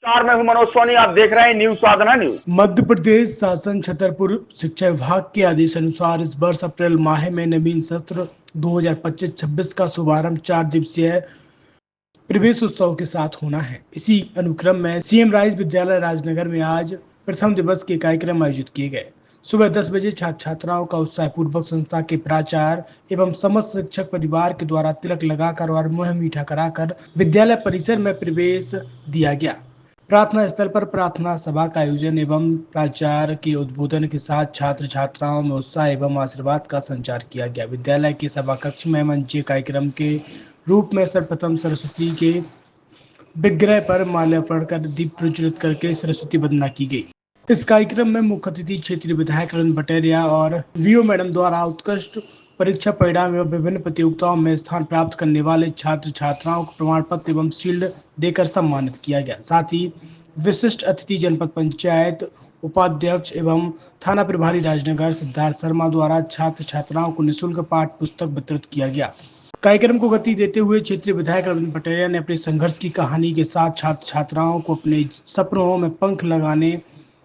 मैं हूं मनोज सोनी। आप देख रहे हैं न्यूज साधना न्यूज। मध्य प्रदेश शासन छतरपुर शिक्षा विभाग के आदेश अनुसार इस वर्ष अप्रैल माह में नवीन सत्र 2025-26 का शुभारंभ 4 दिवसीय प्रवेश उत्सव के साथ होना है। इसी अनुक्रम में सीएम राइज विद्यालय राजनगर में आज प्रथम दिवस के कार्यक्रम आयोजित किए गए। सुबह 10 बजे छात्र छात्राओं का उत्साहपूर्वक संस्था के प्राचार्य एवं समस्त शिक्षक परिवार के द्वारा तिलक लगाकर और मुँह मीठा कराकर विद्यालय परिसर में प्रवेश दिया गया। प्रार्थना स्थल पर प्रार्थना सभा का आयोजन एवं प्राचार्य के उद्बोधन के साथ छात्र छात्राओं में उत्साह एवं आशीर्वाद का संचार किया गया। विद्यालय के सभा कक्ष में मंच कार्यक्रम के रूप में सर्वप्रथम सरस्वती के विग्रह पर माल्यार्पण कर दीप प्रज्वलित करके सरस्वती वंदना की गई। इस कार्यक्रम में मुख्य अतिथि क्षेत्रीय विधायक रंजन पटेरिया और वीओ मैडम द्वारा उत्कृष्ट परीक्षा परिणाम एवं विभिन्न प्रतियोगिताओं में स्थान प्राप्त करने वाले छात्र छात्राओं को प्रमाण पत्र एवं शील्ड देकर सम्मानित किया गया। साथ ही विशिष्ट अतिथि जनपद पंचायत उपाध्यक्ष एवं थाना प्रभारी राजनगर सिद्धार्थ शर्मा द्वारा छात्र छात्राओं को निःशुल्क पाठ्य पुस्तक वितरित किया गया। कार्यक्रम को गति देते हुए क्षेत्रीय विधायक रंजन पटेरिया ने अपने संघर्ष की कहानी के साथ छात्र छात्राओं को अपने सपनों में पंख लगाने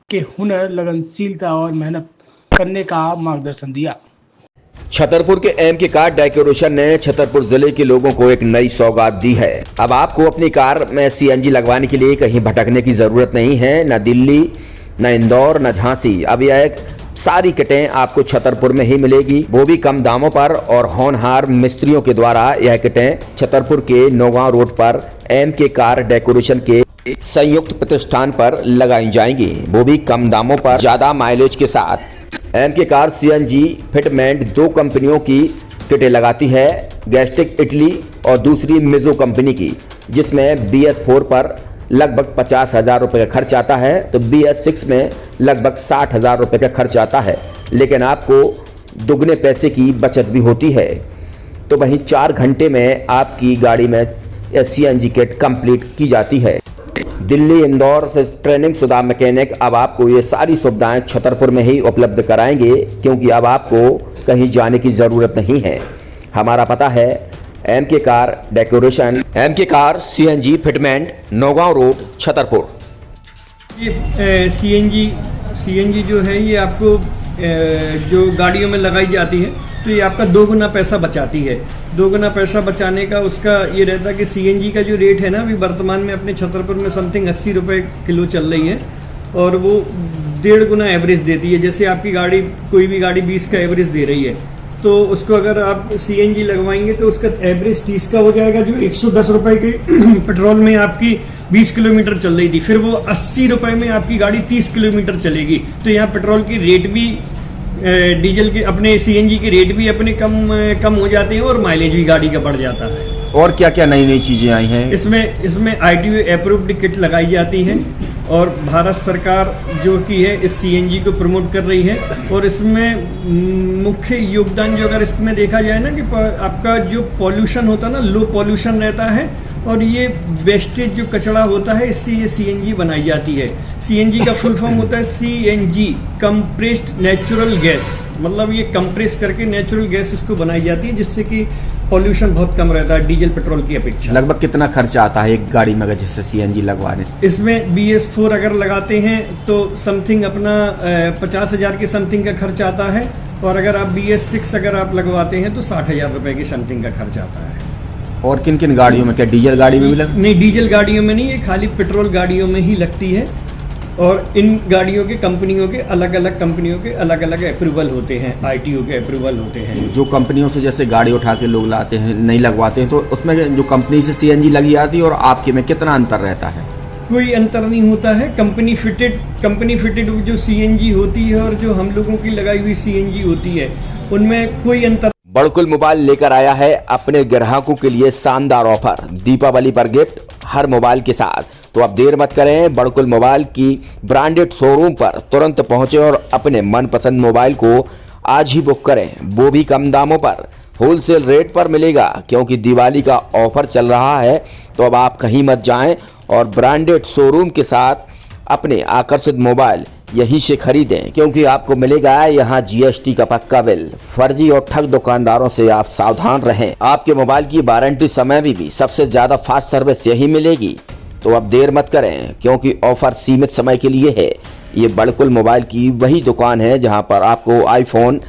के हुनर, लगनशीलता और मेहनत करने का मार्गदर्शन दिया। छतरपुर के एमके कार डेकोरेशन ने छतरपुर जिले के लोगों को एक नई सौगात दी है। अब आपको अपनी कार में सीएनजी लगवाने के लिए कहीं भटकने की जरूरत नहीं है, न दिल्ली, न इंदौर, न झांसी। अब यह सारी किटें आपको छतरपुर में ही मिलेगी, वो भी कम दामों पर। और होनहार मिस्त्रियों के द्वारा यह किटें छतरपुर के नौगांव रोड पर एमके कार डेकोरेशन के संयुक्त प्रतिष्ठान पर लगाई जाएंगी, वो भी कम दामों पर, ज्यादा माइलेज के साथ। एमके कार सीएनजी फिटमेंट 2 कंपनियों की किटें लगाती है, गैस्टिक इटली और दूसरी मिजो कंपनी की, जिसमें BS4 पर लगभग 50,000 रुपये का खर्च आता है, तो BS6 में लगभग 60,000 रुपये का खर्च आता है। लेकिन आपको दुगने पैसे की बचत भी होती है। तो वहीं 4 घंटे में आपकी गाड़ी में सीएनजी किट कंप्लीट की जाती है। दिल्ली, इंदौर से ट्रेनिंग शुदा मैकेनिक अब आपको ये सारी सुविधाएं छतरपुर में ही उपलब्ध कराएंगे, क्योंकि अब आपको कहीं जाने की ज़रूरत नहीं है। हमारा पता है MK car decoration, MK car CNG fitment, Naugaon road, Chhatarpur. ये सीएनजी जो है ये आपको जो गाड़ियों में लगाई जाती है तो ये आपका 2 गुना पैसा बचाती है। 2 गुना पैसा बचाने का उसका ये रहता है कि सीएनजी का जो रेट है ना, अभी वर्तमान में अपने छतरपुर में समथिंग 80 रुपये किलो चल रही है और वो 1.5 गुना एवरेज देती है। जैसे आपकी गाड़ी, कोई भी गाड़ी 20 का एवरेज दे रही है, तो उसको अगर आप सीएनजी लगवाएंगे तो उसका एवरेज 30 का हो जाएगा। जो 110 रुपये के पेट्रोल में आपकी 20 किलोमीटर चल रही थी, फिर वो 80 रुपये में आपकी गाड़ी 30 किलोमीटर चलेगी। तो यहाँ पेट्रोल की रेट भी, डीजल के, अपने सीएनजी के रेट भी अपने कम हो जाते हैं और माइलेज भी गाड़ी का बढ़ जाता है। और क्या क्या नई नई चीजें आई हैं? इसमें ITO अप्रूव्ड किट लगाई जाती है और भारत सरकार जो की है इस सीएनजी को प्रमोट कर रही है। और इसमें मुख्य योगदान जो अगर इसमें देखा जाए ना, कि आपका जो पॉल्यूशन होता है ना, लो पॉल्यूशन रहता है और ये वेस्टेज जो कचरा होता है, इससे ये सीएनजी बनाई जाती है। सीएनजी का फुल फॉर्म होता है CNG, कंप्रेस्ड नेचुरल गैस। मतलब ये कंप्रेस करके नेचुरल गैस इसको बनाई जाती है, जिससे कि पॉल्यूशन बहुत कम रहता है डीजल पेट्रोल की अपेक्षा। लगभग कितना खर्चा आता है एक गाड़ी में जैसे सीएनजी लगवाने? इसमें BS4 अगर लगाते हैं तो समथिंग अपना 50,000 के समथिंग का खर्च आता है, और अगर आप BS6 अगर आप लगवाते हैं तो 60,000 रुपये की समथिंग का खर्च आता है। और किन किन गाड़ियों में? क्या डीजल गाड़ी में भी नहीं, डीजल गाड़ियों में नहीं, ये खाली पेट्रोल गाड़ियों में ही लगती है। और इन गाड़ियों के कंपनियों के अलग अलग अप्रूवल होते हैं, ITO के अप्रूवल होते हैं। जो कंपनियों से जैसे गाड़ी उठा के लोग लाते हैं, नहीं लगवाते हैं, तो उसमें जो कंपनी से सीएनजी लगी आती है और आपके में कितना अंतर रहता है? कोई अंतर नहीं होता है। कंपनी फिटेड जो सीएनजी होती है और जो हम लोगों की लगाई हुई सीएनजी होती है, उनमें कोई अंतर। बड़कुल मोबाइल लेकर आया है अपने ग्राहकों के लिए शानदार ऑफर, दीपावली पर गिफ्ट हर मोबाइल के साथ। तो अब देर मत करें, बड़कुल मोबाइल की ब्रांडेड शोरूम पर तुरंत पहुंचे और अपने मनपसंद मोबाइल को आज ही बुक करें, वो भी कम दामों पर, होलसेल रेट पर मिलेगा। क्योंकि दिवाली का ऑफर चल रहा है, तो अब आप कहीं मत जाएं और ब्रांडेड शोरूम के साथ अपने आकर्षित मोबाइल यहीं से खरीदें, क्योंकि आपको मिलेगा यहाँ GST का पक्का बिल। फर्जी और ठग दुकानदारों से आप सावधान रहें। आपके मोबाइल की वारंटी समय में भी सबसे ज्यादा फास्ट सर्विस यही मिलेगी। तो अब देर मत करें, क्योंकि ऑफर सीमित समय के लिए है। ये बड़कुल मोबाइल की वही दुकान है जहां पर आपको iPhone,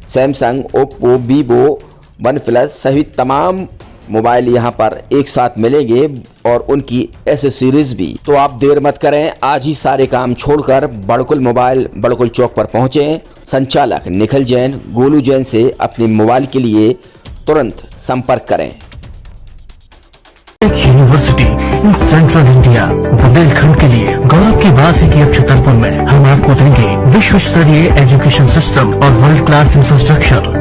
Samsung, Oppo, Vivo, OnePlus सहित तमाम मोबाइल यहां पर एक साथ मिलेंगे और उनकी एसेसरीज भी। तो आप देर मत करें, आज ही सारे काम छोड़कर बड़कुल मोबाइल बड़कुल चौक पर पहुंचें। संचालक निखिल जैन, गोलू जैन से अपने मोबाइल के लिए तुरंत संपर्क करें। University in central India Bundelkhand के लिए गौरव की बात है कि अब छतरपुर में हम आपको देंगे विश्व स्तरीय एजुकेशन सिस्टम और वर्ल्ड क्लास इंफ्रास्ट्रक्चर।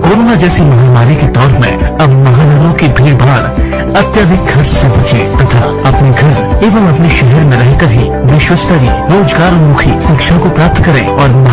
कोरोना जैसी महामारी के दौर में अब महानगरों की भीड़ भाड़ अत्यधिक खर्च से बचे तथा अपने घर एवं अपने शहर में रहकर ही विश्व स्तरीय रोजगार उन्मुखी शिक्षा को प्राप्त करें और